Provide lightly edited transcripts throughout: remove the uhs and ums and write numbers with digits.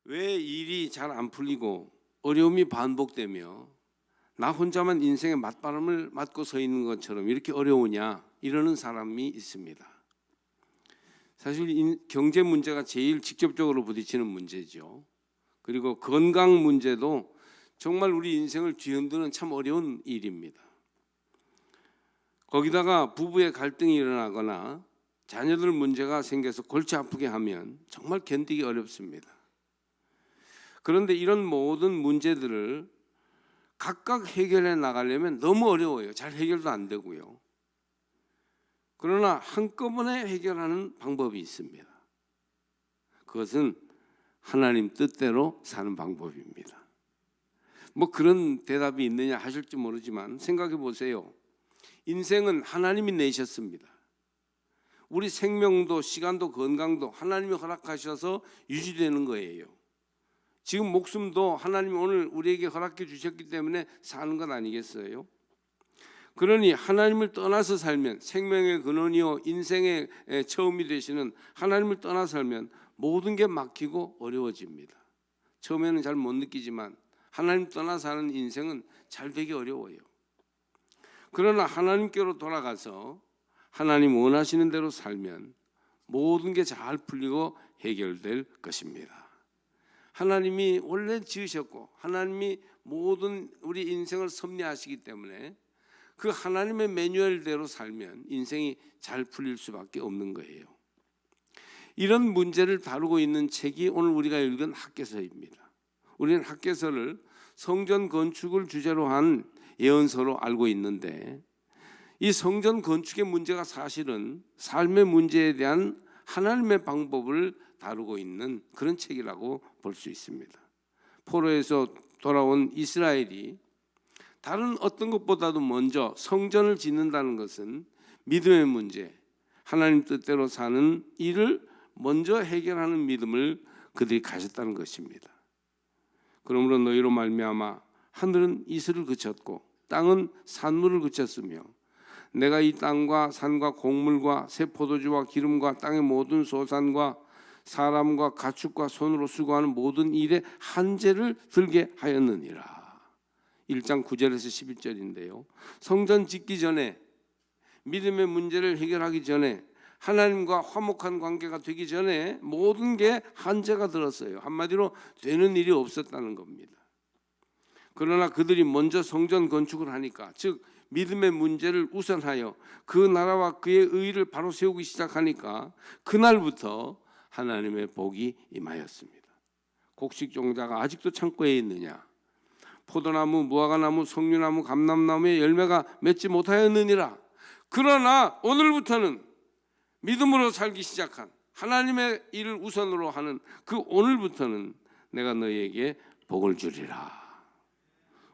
왜 일이 잘 안 풀리고 어려움이 반복되며 나 혼자만 인생의 맞바람을 맞고 서 있는 것처럼 이렇게 어려우냐 이러는 사람이 있습니다. 사실 경제 문제가 제일 직접적으로 부딪히는 문제죠. 그리고 건강 문제도 정말 우리 인생을 뒤흔드는 참 어려운 일입니다. 거기다가 부부의 갈등이 일어나거나 자녀들 문제가 생겨서 골치 아프게 하면 정말 견디기 어렵습니다. 그런데 이런 모든 문제들을 각각 해결해 나가려면 너무 어려워요. 잘 해결도 안 되고요. 그러나 한꺼번에 해결하는 방법이 있습니다. 그것은 하나님 뜻대로 사는 방법입니다. 뭐 그런 대답이 있느냐 하실지 모르지만 생각해 보세요. 인생은 하나님이 내셨습니다. 우리 생명도 시간도 건강도 하나님이 허락하셔서 유지되는 거예요. 지금 목숨도 하나님이 오늘 우리에게 허락해 주셨기 때문에 사는 것 아니겠어요? 그러니 하나님을 떠나서 살면 생명의 근원이요 인생의 처음이 되시는 하나님을 떠나 살면 모든 게 막히고 어려워집니다. 처음에는 잘 못 느끼지만 하나님 떠나 사는 인생은 잘 되기 어려워요. 그러나 하나님께로 돌아가서 하나님 원하시는 대로 살면 모든 게 잘 풀리고 해결될 것입니다. 하나님이 원래 지으셨고 하나님이 모든 우리 인생을 섭리하시기 때문에 그 하나님의 매뉴얼대로 살면 인생이 잘 풀릴 수밖에 없는 거예요. 이런 문제를 다루고 있는 책이 오늘 우리가 읽은 학개서입니다. 우리는 학개서를 성전 건축을 주제로 한 예언서로 알고 있는데 이 성전 건축의 문제가 사실은 삶의 문제에 대한 하나님의 방법을 다루고 있는 그런 책이라고 볼 수 있습니다. 포로에서 돌아온 이스라엘이 다른 어떤 것보다도 먼저 성전을 짓는다는 것은 믿음의 문제, 하나님 뜻대로 사는 일을 먼저 해결하는 믿음을 그들이 가졌다는 것입니다. 그러므로 너희로 말미암아 하늘은 이슬을 그쳤고 땅은 산물을 그쳤으며 내가 이 땅과 산과 곡물과 새 포도주와 기름과 땅의 모든 소산과 사람과 가축과 손으로 수고하는 모든 일에 한재를 들게 하였느니라. 1장 9절에서 11절인데요. 성전 짓기 전에 믿음의 문제를 해결하기 전에 하나님과 화목한 관계가 되기 전에 모든 게 한재가 들었어요. 한마디로 되는 일이 없었다는 겁니다. 그러나 그들이 먼저 성전 건축을 하니까 즉 믿음의 문제를 우선하여 그 나라와 그의 의를 바로 세우기 시작하니까 그날부터 하나님의 복이 임하였습니다. 곡식 종자가 아직도 창고에 있느냐? 포도나무, 무화과나무, 석류나무, 감람나무의 열매가 맺지 못하였느니라. 그러나 오늘부터는 믿음으로 살기 시작한 하나님의 일을 우선으로 하는 그 오늘부터는 내가 너희에게 복을 주리라.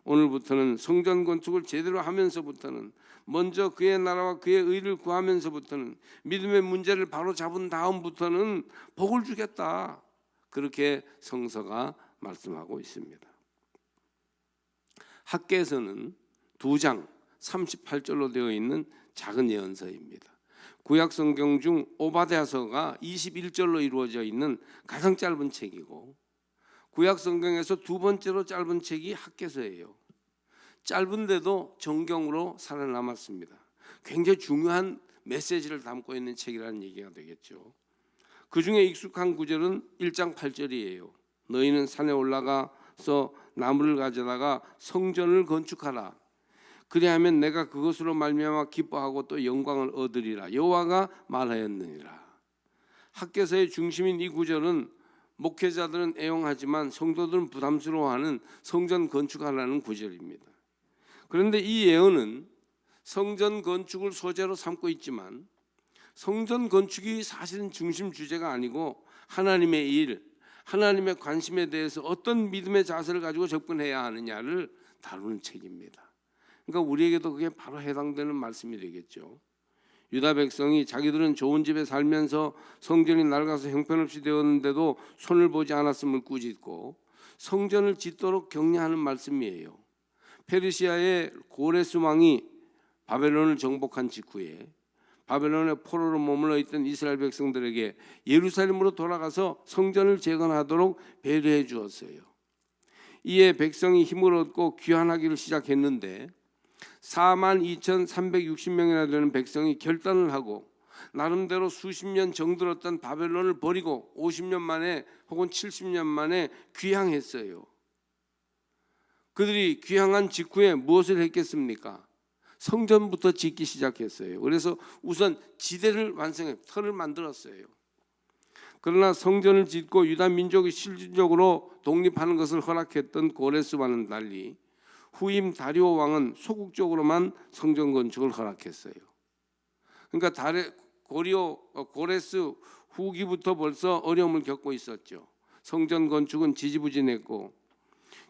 오늘부터는 성전 건축을 제대로 하면서부터는 먼저 그의 나라와 그의 의를 구하면서부터는 믿음의 문제를 바로 잡은 다음부터는 복을 주겠다. 그렇게 성서가 말씀하고 있습니다. 학개서는 2장 38절로 되어 있는 작은 예언서입니다. 구약 성경 중 오바댜서가 21절로 이루어져 있는 가장 짧은 책이고 구약 성경에서 두 번째로 짧은 책이 학개서예요. 짧은데도 정경으로 살아남았습니다. 굉장히 중요한 메시지를 담고 있는 책이라는 얘기가 되겠죠. 그 중에 익숙한 구절은 1장 8절이에요. 너희는 산에 올라가서 나무를 가져다가 성전을 건축하라. 그리하면 내가 그것으로 말미암아 기뻐하고 또 영광을 얻으리라. 여호와가 말하였느니라. 학개서의 중심인 이 구절은 목회자들은 애용하지만 성도들은 부담스러워하는 성전 건축하라는 구절입니다. 그런데 이 예언은 성전 건축을 소재로 삼고 있지만 성전 건축이 사실은 중심 주제가 아니고 하나님의 일, 하나님의 관심에 대해서 어떤 믿음의 자세를 가지고 접근해야 하느냐를 다루는 책입니다. 그러니까 우리에게도 그게 바로 해당되는 말씀이 되겠죠. 유다 백성이 자기들은 좋은 집에 살면서 성전이 낡아서 형편없이 되었는데도 손을 보지 않았음을 꾸짖고 성전을 짓도록 격려하는 말씀이에요. 페르시아의 고레스 왕이 바벨론을 정복한 직후에 바벨론의 포로로 머물러 있던 이스라엘 백성들에게 예루살렘으로 돌아가서 성전을 재건하도록 배려해 주었어요. 이에 백성이 힘을 얻고 귀환하기를 시작했는데 42,360명이나 되는 백성이 결단을 하고 나름대로 수십 년 정들었던 바벨론을 버리고 50년 만에 혹은 70년 만에 귀향했어요. 그들이 귀향한 직후에 무엇을 했겠습니까? 성전부터 짓기 시작했어요. 그래서 우선 지대를 완성해 터를 만들었어요. 그러나 성전을 짓고 유다 민족이 실질적으로 독립하는 것을 허락했던 고레스와는 달리 후임 다리오 왕은 소극적으로만 성전 건축을 허락했어요. 그러니까 고레스 후기부터 벌써 어려움을 겪고 있었죠. 성전 건축은 지지부진했고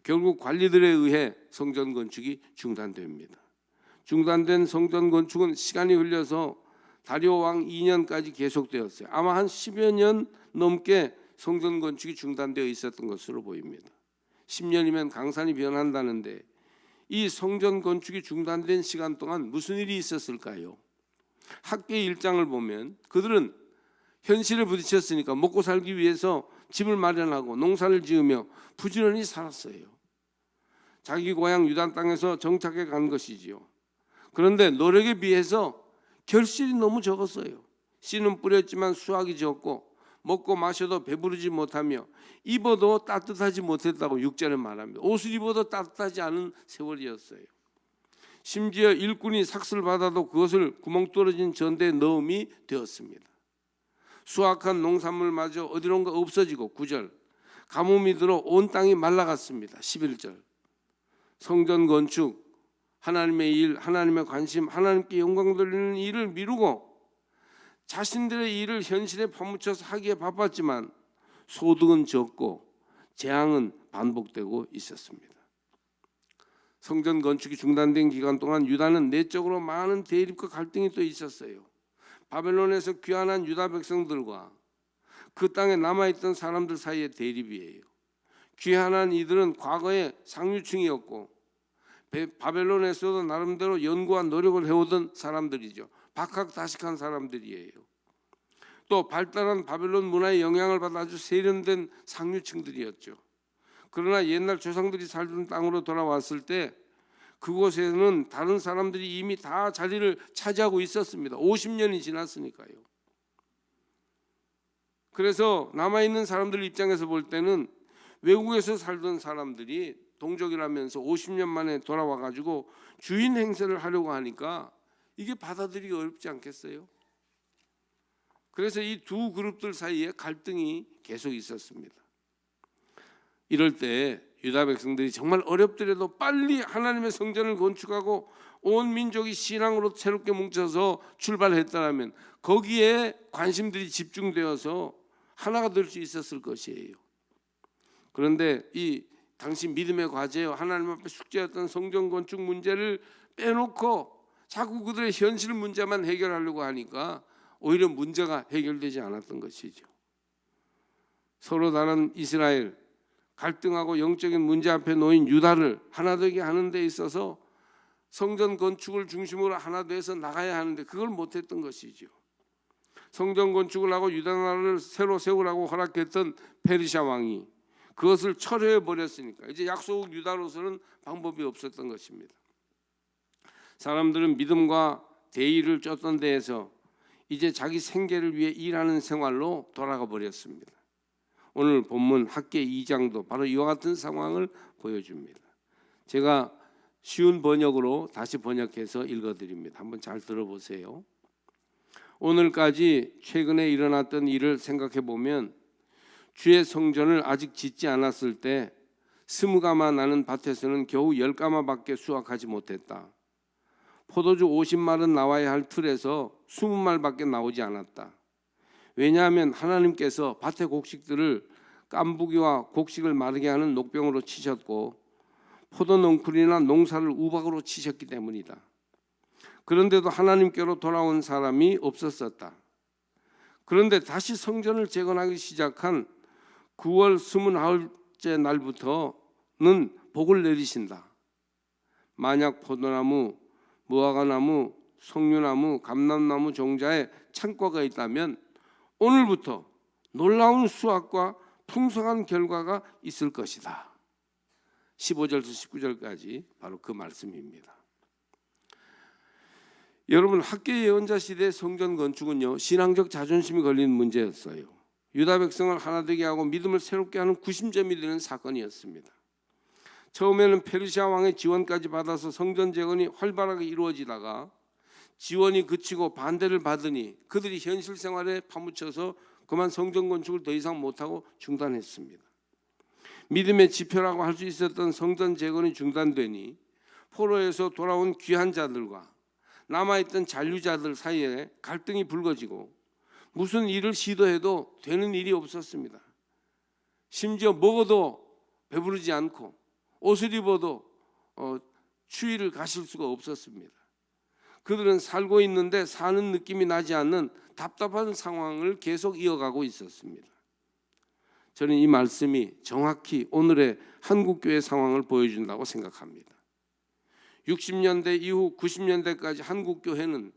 결국 관리들에 의해 성전 건축이 중단됩니다. 중단된 성전 건축은 시간이 흘려서 다리오 왕 2년까지 계속되었어요. 아마 한 10여 년 넘게 성전 건축이 중단되어 있었던 것으로 보입니다. 10년이면 강산이 변한다는데 이 성전 건축이 중단된 시간 동안 무슨 일이 있었을까요? 학계의 일장을 보면 그들은 현실에 부딪혔으니까 먹고 살기 위해서 집을 마련하고 농사를 지으며 부지런히 살았어요. 자기 고향 유다 땅에서 정착해 간 것이지요. 그런데 노력에 비해서 결실이 너무 적었어요. 씨는 뿌렸지만 수확이 적고 먹고 마셔도 배부르지 못하며 입어도 따뜻하지 못했다고 6절에 말합니다. 옷을 입어도 따뜻하지 않은 세월이었어요. 심지어 일꾼이 삭슬 받아도 그것을 구멍 뚫어진 전대에 넣음이 되었습니다. 수확한 농산물마저 어디론가 없어지고 9절 가뭄이 들어 온 땅이 말라갔습니다. 11절 성전 건축, 하나님의 일, 하나님의 관심, 하나님께 영광 돌리는 일을 미루고 자신들의 일을 현실에 파묻혀서 하기에 바빴지만 소득은 적고 재앙은 반복되고 있었습니다. 성전 건축이 중단된 기간 동안 유다는 내적으로 많은 대립과 갈등이 또 있었어요. 바벨론에서 귀환한 유다 백성들과 그 땅에 남아있던 사람들 사이의 대립이에요. 귀환한 이들은 과거에 상류층이었고 바벨론에서도 나름대로 연구와 노력을 해오던 사람들이죠. 박학다식한 사람들이에요. 또 발달한 바벨론 문화의 영향을 받아 아주 세련된 상류층들이었죠. 그러나 옛날 조상들이 살던 땅으로 돌아왔을 때 그곳에는 다른 사람들이 이미 다 자리를 차지하고 있었습니다. 50년이 지났으니까요. 그래서 남아있는 사람들 입장에서 볼 때는 외국에서 살던 사람들이 동족이라면서 50년 만에 돌아와 가지고 주인 행세를 하려고 하니까 이게 받아들이기 어렵지 않겠어요? 그래서 이 두 그룹들 사이에 갈등이 계속 있었습니다. 이럴 때 유다 백성들이 정말 어렵더라도 빨리 하나님의 성전을 건축하고 온 민족이 신앙으로 새롭게 뭉쳐서 출발했다면 거기에 관심들이 집중되어서 하나가 될 수 있었을 것이에요. 그런데 이 당시 믿음의 과제요 하나님 앞에 숙제였던 성전 건축 문제를 빼놓고 자꾸 그들의 현실 문제만 해결하려고 하니까 오히려 문제가 해결되지 않았던 것이죠. 서로 다른 이스라엘, 갈등하고 영적인 문제 앞에 놓인 유다를 하나 되게 하는 데 있어서 성전 건축을 중심으로 하나 돼서 나가야 하는데 그걸 못했던 것이죠. 성전 건축을 하고 유다 나라를 새로 세우라고 허락했던 페르시아 왕이 그것을 철회해 버렸으니까 이제 약속 유다로서는 방법이 없었던 것입니다. 사람들은 믿음과 대의를 쫓던 데에서 이제 자기 생계를 위해 일하는 생활로 돌아가 버렸습니다. 오늘 본문 학계 2장도 바로 이와 같은 상황을 보여줍니다. 제가 쉬운 번역으로 다시 번역해서 읽어드립니다. 한번 잘 들어보세요. 오늘까지 최근에 일어났던 일을 생각해 보면 주의 성전을 아직 짓지 않았을 때 20가마 나는 밭에서는 겨우 10가마밖에 수확하지 못했다. 포도주 50말은 나와야 할 틀에서 20말밖에 나오지 않았다. 왜냐하면 하나님께서 밭의 곡식들을 깐부기와 곡식을 마르게 하는 녹병으로 치셨고 포도 넝쿨이나 농사를 우박으로 치셨기 때문이다. 그런데도 하나님께로 돌아온 사람이 없었었다. 그런데 다시 성전을 재건하기 시작한 9월 29째 날부터는 복을 내리신다. 만약 포도나무, 무화과나무, 석류나무, 감람나무 종자에 창고가 있다면 오늘부터 놀라운 수확과 풍성한 결과가 있을 것이다. 15절부터 19절까지 바로 그 말씀입니다. 여러분, 학교 예언자 시대의 성전 건축은요, 신앙적 자존심이 걸리는 문제였어요. 유다 백성을 하나 되게 하고 믿음을 새롭게 하는 구심점이 되는 사건이었습니다. 처음에는 페르시아 왕의 지원까지 받아서 성전 재건이 활발하게 이루어지다가 지원이 그치고 반대를 받으니 그들이 현실 생활에 파묻혀서 그만 성전 건축을 더 이상 못하고 중단했습니다. 믿음의 지표라고 할 수 있었던 성전 재건이 중단되니 포로에서 돌아온 귀한 자들과 남아있던 잔류자들 사이에 갈등이 불거지고 무슨 일을 시도해도 되는 일이 없었습니다. 심지어 먹어도 배부르지 않고 옷을 입어도 추위를 가실 수가 없었습니다. 그들은 살고 있는데 사는 느낌이 나지 않는 답답한 상황을 계속 이어가고 있었습니다. 저는 이 말씀이 정확히 오늘의 한국교회 상황을 보여준다고 생각합니다. 60년대 이후 90년대까지 한국교회는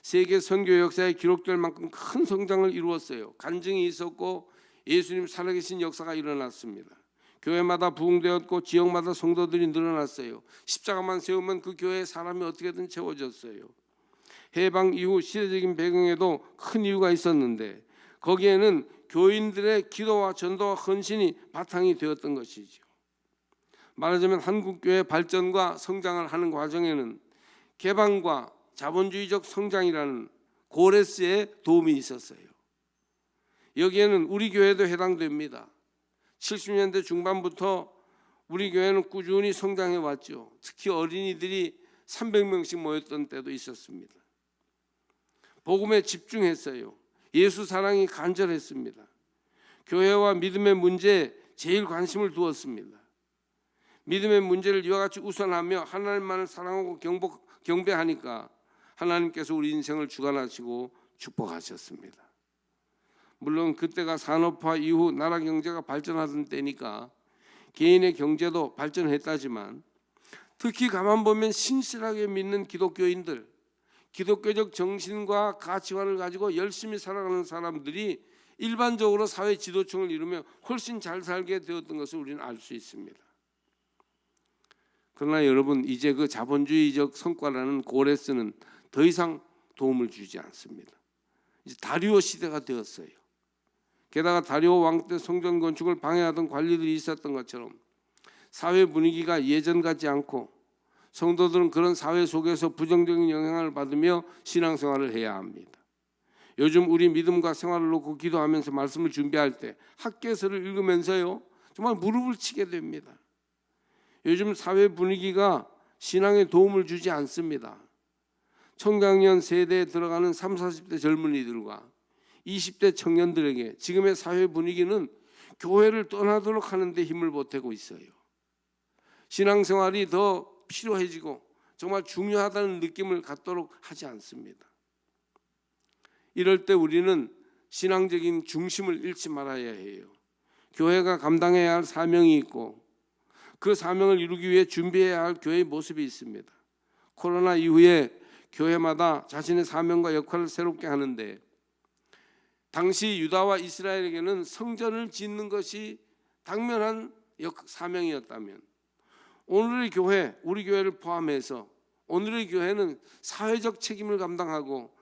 세계 선교 역사에 기록될 만큼 큰 성장을 이루었어요. 간증이 있었고 예수님 살아계신 역사가 일어났습니다. 교회마다 부흥되었고 지역마다 성도들이 늘어났어요. 십자가만 세우면 그 교회에 사람이 어떻게든 채워졌어요. 해방 이후 시대적인 배경에도 큰 이유가 있었는데 거기에는 교인들의 기도와 전도와 헌신이 바탕이 되었던 것이죠. 말하자면 한국교회 발전과 성장을 하는 과정에는 개방과 자본주의적 성장이라는 고레스의 도움이 있었어요. 여기에는 우리 교회도 해당됩니다. 70년대 중반부터 우리 교회는 꾸준히 성장해 왔죠. 특히 어린이들이 300명씩 모였던 때도 있었습니다. 복음에 집중했어요. 예수 사랑이 간절했습니다. 교회와 믿음의 문제에 제일 관심을 두었습니다. 믿음의 문제를 이와 같이 우선하며 하나님만을 사랑하고 경배하니까 하나님께서 우리 인생을 주관하시고 축복하셨습니다. 물론 그때가 산업화 이후 나라 경제가 발전하던 때니까 개인의 경제도 발전했다지만 특히 가만 보면 신실하게 믿는 기독교인들, 기독교적 정신과 가치관을 가지고 열심히 살아가는 사람들이 일반적으로 사회 지도층을 이루며 훨씬 잘 살게 되었던 것을 우리는 알 수 있습니다. 그러나 여러분, 이제 그 자본주의적 성과라는 고레스는 더 이상 도움을 주지 않습니다. 이제 다리오 시대가 되었어요. 게다가 다리오 왕 때 성전 건축을 방해하던 관리들이 있었던 것처럼 사회 분위기가 예전 같지 않고 성도들은 그런 사회 속에서 부정적인 영향을 받으며 신앙생활을 해야 합니다. 요즘 우리 믿음과 생활을 놓고 기도하면서 말씀을 준비할 때 학개서를 읽으면서요 정말 무릎을 치게 됩니다. 요즘 사회 분위기가 신앙에 도움을 주지 않습니다. 청장년 세대에 들어가는 30, 40대 젊은이들과 20대 청년들에게 지금의 사회 분위기는 교회를 떠나도록 하는 데 힘을 보태고 있어요. 신앙생활이 더 필요해지고 정말 중요하다는 느낌을 갖도록 하지 않습니다. 이럴 때 우리는 신앙적인 중심을 잃지 말아야 해요. 교회가 감당해야 할 사명이 있고 그 사명을 이루기 위해 준비해야 할 교회의 모습이 있습니다. 코로나 이후에 교회마다 자신의 사명과 역할을 새롭게 하는데 당시 유다와 이스라엘에게는 성전을 짓는 것이 당면한 사명이었다면 오늘의 교회, 우리 교회를 포함해서 오늘의 교회는 사회적 책임을 감당하고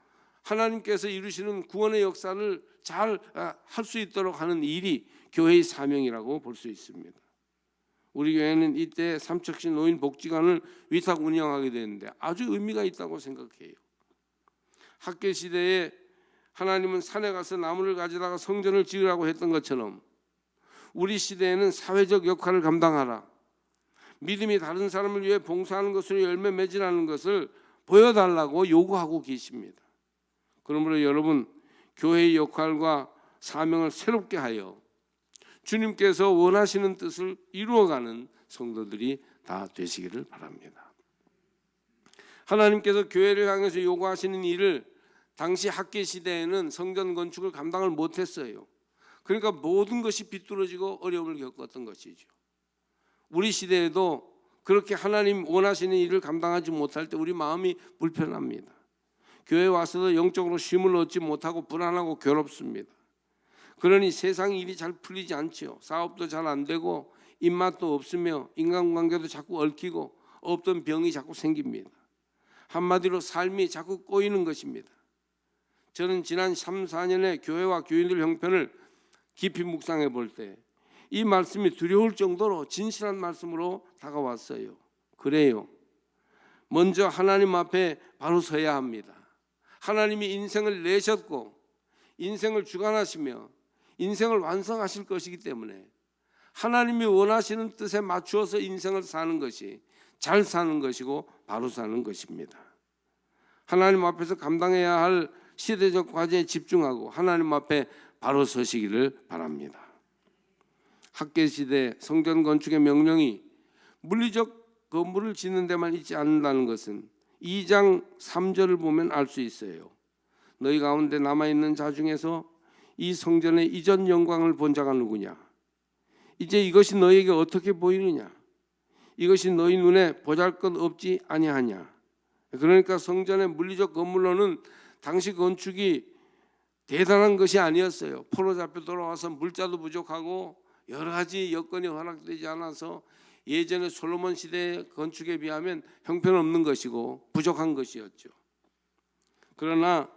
하나님께서 이루시는 구원의 역사를 잘 할 수 있도록 하는 일이 교회의 사명이라고 볼 수 있습니다. 우리 교회는 이때 삼척시 노인 복지관을 위탁 운영하게 되는데 아주 의미가 있다고 생각해요. 학계 시대에 하나님은 산에 가서 나무를 가져다가 성전을 지으라고 했던 것처럼 우리 시대에는 사회적 역할을 감당하라, 믿음이 다른 사람을 위해 봉사하는 것으로 열매 맺으라는 것을 보여달라고 요구하고 계십니다. 그러므로 여러분, 교회의 역할과 사명을 새롭게 하여 주님께서 원하시는 뜻을 이루어가는 성도들이 다 되시기를 바랍니다. 하나님께서 교회를 향해서 요구하시는 일을 당시 학계 시대에는 성전 건축을 감당을 못했어요. 그러니까 모든 것이 비뚤어지고 어려움을 겪었던 것이죠. 우리 시대에도 그렇게 하나님 원하시는 일을 감당하지 못할 때 우리 마음이 불편합니다. 교회 와서도 영적으로 쉼을 얻지 못하고 불안하고 괴롭습니다. 그러니 세상 일이 잘 풀리지 않지요. 사업도 잘 안 되고 입맛도 없으며 인간관계도 자꾸 얽히고 없던 병이 자꾸 생깁니다. 한마디로 삶이 자꾸 꼬이는 것입니다. 저는 지난 3, 4년의 교회와 교인들 형편을 깊이 묵상해 볼 때 이 말씀이 두려울 정도로 진실한 말씀으로 다가왔어요. 그래요. 먼저 하나님 앞에 바로 서야 합니다. 하나님이 인생을 내셨고 인생을 주관하시며 인생을 완성하실 것이기 때문에 하나님이 원하시는 뜻에 맞추어서 인생을 사는 것이 잘 사는 것이고 바로 사는 것입니다. 하나님 앞에서 감당해야 할 시대적 과제에 집중하고 하나님 앞에 바로 서시기를 바랍니다. 학개시대 성전 건축의 명령이 물리적 건물을 짓는 데만 있지 않는다는 것은 2장 3절을 보면 알 수 있어요. 너희 가운데 남아있는 자 중에서 이 성전의 이전 영광을 본 자가 누구냐? 이제 이것이 너희에게 어떻게 보이느냐? 이것이 너희 눈에 보잘것없지 아니하냐? 그러니까 성전의 물리적 건물로는 당시 건축이 대단한 것이 아니었어요. 포로 잡혀 돌아와서 물자도 부족하고 여러 가지 여건이 허락되지 않아서 예전의 솔로몬 시대의 건축에 비하면 형편없는 것이고 부족한 것이었죠. 그러나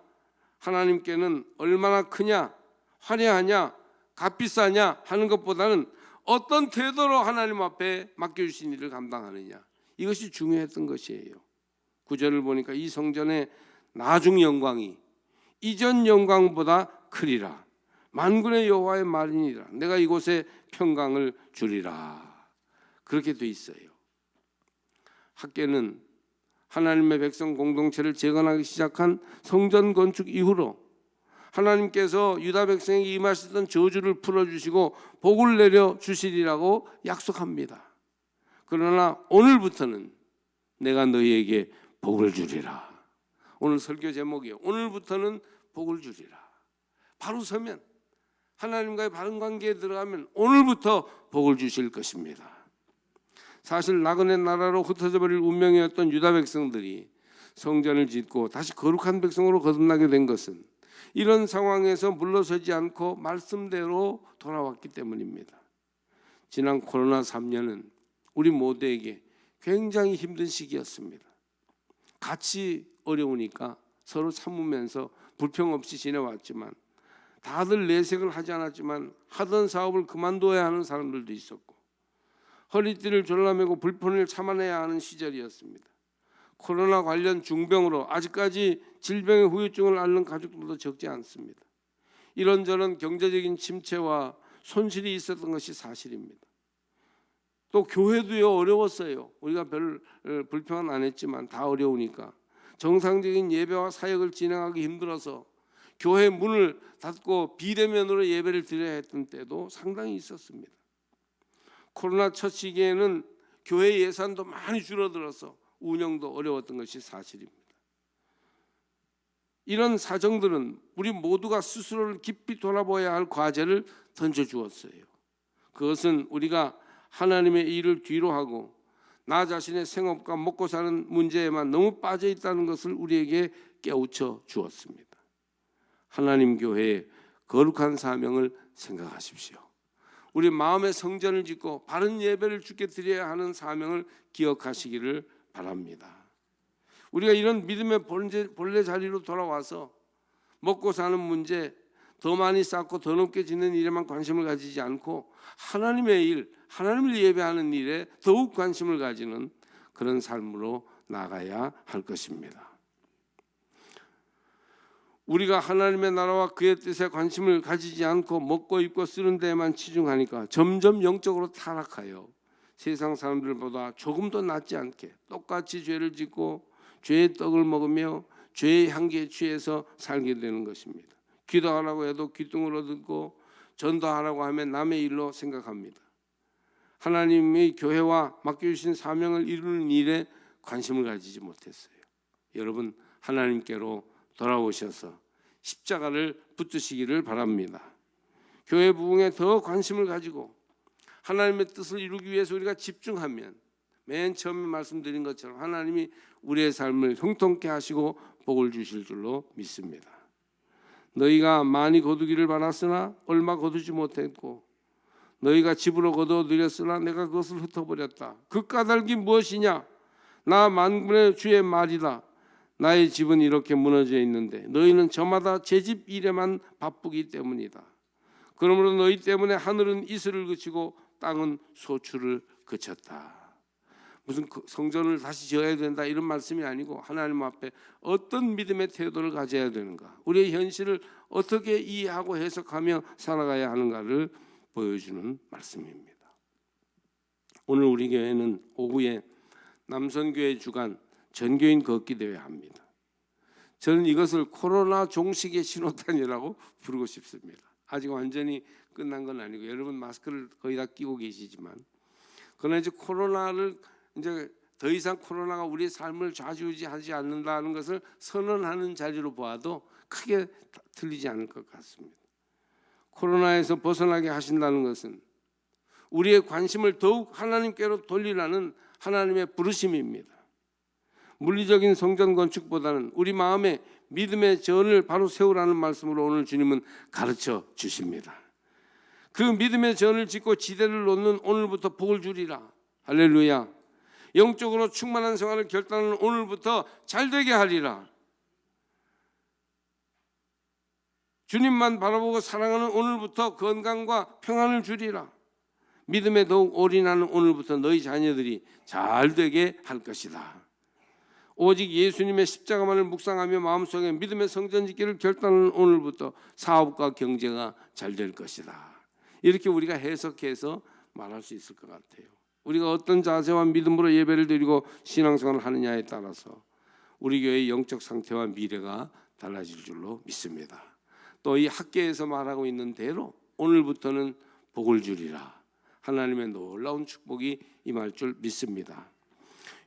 하나님께는 얼마나 크냐, 화려하냐, 값비싸냐 하는 것보다는 어떤 태도로 하나님 앞에 맡겨주신 일을 감당하느냐, 이것이 중요했던 것이에요. 9절을 보니까 이 성전의 나중 영광이 이전 영광보다 크리라. 만군의 여호와의 말이니라. 내가 이곳에 평강을 주리라. 그렇게 돼 있어요. 학개는 하나님의 백성 공동체를 재건하기 시작한 성전 건축 이후로 하나님께서 유다 백성에게 임하시던 저주를 풀어주시고 복을 내려주시리라고 약속합니다. 그러나 오늘부터는 내가 너희에게 복을 주리라. 오늘 설교 제목이에요. 오늘부터는 복을 주리라. 바로 서면, 하나님과의 바른 관계에 들어가면 오늘부터 복을 주실 것입니다. 사실 나그네 나라로 흩어져 버릴 운명이었던 유다 백성들이 성전을 짓고 다시 거룩한 백성으로 거듭나게 된 것은 이런 상황에서 물러서지 않고 말씀대로 돌아왔기 때문입니다. 지난 코로나 3년은 우리 모두에게 굉장히 힘든 시기였습니다. 같이 어려우니까 서로 참으면서 불평 없이 지내왔지만 다들 내색을 하지 않았지만 하던 사업을 그만둬야 하는 사람들도 있었고 허리띠를 졸라매고 불편을 참아내야 하는 시절이었습니다. 코로나 관련 중병으로 아직까지 질병의 후유증을 앓는 가족들도 적지 않습니다. 이런저런 경제적인 침체와 손실이 있었던 것이 사실입니다. 또 교회도요 어려웠어요. 우리가 별 불평은 안 했지만 다 어려우니까 정상적인 예배와 사역을 진행하기 힘들어서 교회 문을 닫고 비대면으로 예배를 드려야 했던 때도 상당히 있었습니다. 코로나 첫 시기에는 교회 예산도 많이 줄어들어서 운영도 어려웠던 것이 사실입니다. 이런 사정들은 우리 모두가 스스로를 깊이 돌아봐야 할 과제를 던져주었어요. 그것은 우리가 하나님의 일을 뒤로 하고 나 자신의 생업과 먹고 사는 문제에만 너무 빠져 있다는 것을 우리에게 깨우쳐 주었습니다. 하나님 교회의 거룩한 사명을 생각하십시오. 우리 마음의 성전을 짓고 바른 예배를 주께 드려야 하는 사명을 기억하시기를 바랍니다. 우리가 이런 믿음의 본래 자리로 돌아와서 먹고 사는 문제, 더 많이 쌓고 더 높게 짓는 일에만 관심을 가지지 않고 하나님의 일, 하나님을 예배하는 일에 더욱 관심을 가지는 그런 삶으로 나가야 할 것입니다. 우리가 하나님의 나라와 그의 뜻에 관심을 가지지 않고 먹고 입고 쓰는 데에만 치중하니까 점점 영적으로 타락하여 세상 사람들보다 조금 더 낫지 않게 똑같이 죄를 짓고 죄의 떡을 먹으며 죄의 향기에 취해서 살게 되는 것입니다. 기도하라고 해도 귀뚱으로 듣고 전도하라고 하면 남의 일로 생각합니다. 하나님이 교회와 맡겨주신 사명을 이루는 일에 관심을 가지지 못했어요. 여러분 하나님께로 돌아오셔서 십자가를 붙드시기를 바랍니다. 교회 부흥에 더 관심을 가지고 하나님의 뜻을 이루기 위해서 우리가 집중하면 맨 처음에 말씀드린 것처럼 하나님이 우리의 삶을 형통케 하시고 복을 주실 줄로 믿습니다. 너희가 많이 거두기를 바랐으나 얼마 거두지 못했고 너희가 집으로 거두어 들였으나 내가 그것을 흩어버렸다. 그 까닭이 무엇이냐? 나 만군의 주의 말이다. 나의 집은 이렇게 무너져 있는데 너희는 저마다 제 집 일에만 바쁘기 때문이다. 그러므로 너희 때문에 하늘은 이슬을 그치고 땅은 소출을 그쳤다. 무슨 성전을 다시 지어야 된다 이런 말씀이 아니고 하나님 앞에 어떤 믿음의 태도를 가져야 되는가, 우리의 현실을 어떻게 이해하고 해석하며 살아가야 하는가를 보여주는 말씀입니다. 오늘 우리 교회는 오후에 남선교회 주간 전교인 걷기 대회 합니다. 저는 이것을 코로나 종식의 신호탄이라고 부르고 싶습니다. 아직 완전히 끝난 건 아니고 여러분 마스크를 거의 다 끼고 계시지만, 그러나 이제 코로나를 이제 더 이상 코로나가 우리의 삶을 좌지우지하지 않는다는 것을 선언하는 자리로 보아도 크게 틀리지 않을 것 같습니다. 코로나에서 벗어나게 하신다는 것은 우리의 관심을 더욱 하나님께로 돌리라는 하나님의 부르심입니다. 물리적인 성전 건축보다는 우리 마음에 믿음의 전을 바로 세우라는 말씀으로 오늘 주님은 가르쳐 주십니다. 그 믿음의 전을 짓고 지대를 놓는 오늘부터 복을 주리라. 할렐루야. 영적으로 충만한 생활을 결단하는 오늘부터 잘되게 하리라. 주님만 바라보고 사랑하는 오늘부터 건강과 평안을 주리라. 믿음에 더욱 올인하는 오늘부터 너희 자녀들이 잘되게 할 것이다. 오직 예수님의 십자가만을 묵상하며 마음속에 믿음의 성전 짓기를 결단하는 오늘부터 사업과 경제가 잘 될 것이다. 이렇게 우리가 해석해서 말할 수 있을 것 같아요. 우리가 어떤 자세와 믿음으로 예배를 드리고 신앙생활을 하느냐에 따라서 우리 교회의 영적 상태와 미래가 달라질 줄로 믿습니다. 또 이 학계에서 말하고 있는 대로 오늘부터는 복을 주리라. 하나님의 놀라운 축복이 임할 줄 믿습니다.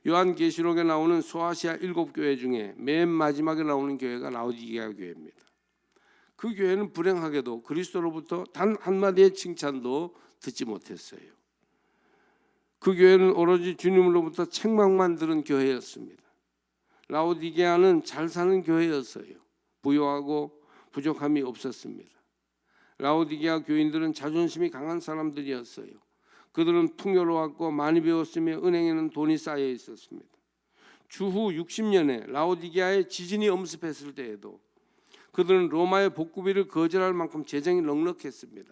요한계시록에 나오는 소아시아 7교회 중에 맨 마지막에 나오는 교회가 라오디게아 교회입니다. 그 교회는 불행하게도 그리스도로부터 단 한마디의 칭찬도 듣지 못했어요. 그 교회는 오로지 주님으로부터 책망만 들은 교회였습니다. 라오디게아는 잘 사는 교회였어요. 부유하고 부족함이 없었습니다. 라오디게아 교인들은 자존심이 강한 사람들이었어요. 그들은 풍요로웠고 많이 배웠으며 은행에는 돈이 쌓여 있었습니다. 주후 60년에 라오디게아에 지진이 엄습했을 때에도 그들은 로마의 복구비를 거절할 만큼 재정이 넉넉했습니다.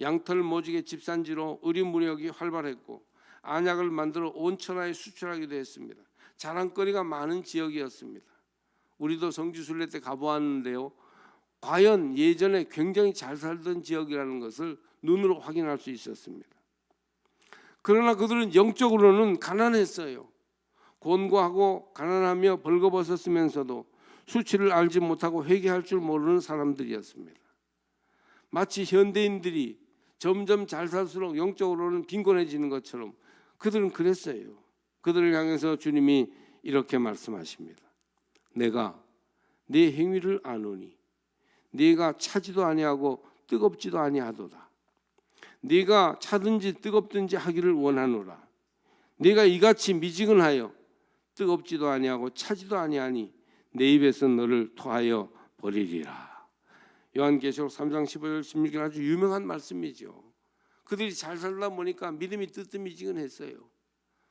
양털 모직의 집산지로 의리 무역이 활발했고 안약을 만들어 온 천하에 수출하기도 했습니다. 자랑거리가 많은 지역이었습니다. 우리도 성지순례 때 가보았는데요, 과연 예전에 굉장히 잘 살던 지역이라는 것을 눈으로 확인할 수 있었습니다. 그러나 그들은 영적으로는 가난했어요. 곤고하고 가난하며 벌거벗었으면서도 수치를 알지 못하고 회개할 줄 모르는 사람들이었습니다. 마치 현대인들이 점점 잘 살수록 영적으로는 빈곤해지는 것처럼 그들은 그랬어요. 그들을 향해서 주님이 이렇게 말씀하십니다. 내가 네 행위를 아노니 네가 차지도 아니하고 뜨겁지도 아니하도다. 네가 차든지 뜨겁든지 하기를 원하노라. 네가 이같이 미지근하여 뜨겁지도 아니하고 차지도 아니하니 내 입에서 너를 토하여 버리리라. 요한계시록 3장 15절 16절 아주 유명한 말씀이죠. 그들이 잘 살다 보니까 믿음이 뜨뜻미지근했어요.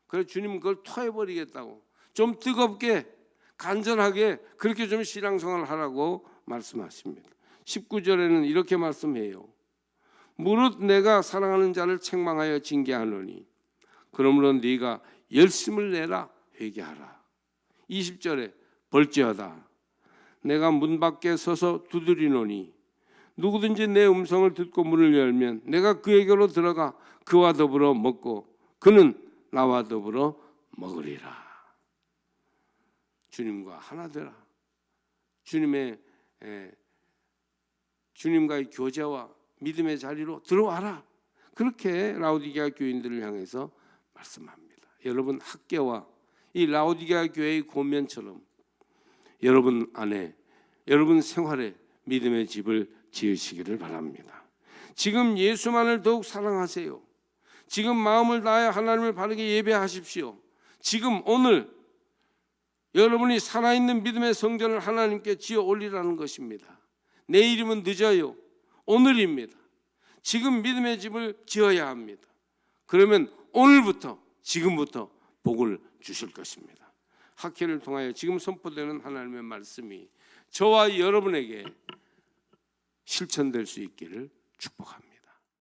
그래서 주님은 그걸 토해버리겠다고, 좀 뜨겁게 간절하게 그렇게 좀 신앙생활을 하라고 말씀하십니다. 19절에는 이렇게 말씀해요. 무릇 내가 사랑하는 자를 책망하여 징계하노니 그러므로 네가 열심을 내라 회개하라. 20절에 벌지어다 내가 문 밖에 서서 두드리노니 누구든지 내 음성을 듣고 문을 열면 내가 그에게로 들어가 그와 더불어 먹고 그는 나와 더불어 먹으리라. 주님과 하나 되라. 주님과의 교제와 믿음의 자리로 들어와라. 그렇게 라오디게아 교인들을 향해서 말씀합니다. 여러분 학계와 이 라오디게아 교회의 고면처럼 여러분 안에, 여러분 생활에 믿음의 집을 지으시기를 바랍니다. 지금 예수만을 더욱 사랑하세요. 지금 마음을 다하여 하나님을 바르게 예배하십시오. 지금 오늘 여러분이 살아있는 믿음의 성전을 하나님께 지어 올리라는 것입니다. 내일이면 늦어요. 오늘입니다. 지금 믿음의 집을 지어야 합니다. 그러면 오늘부터, 지금부터 복을 주실 것입니다. 학회를 통하여 지금 선포되는 하나님의 말씀이 저와 여러분에게 실천될 수 있기를 축복합니다.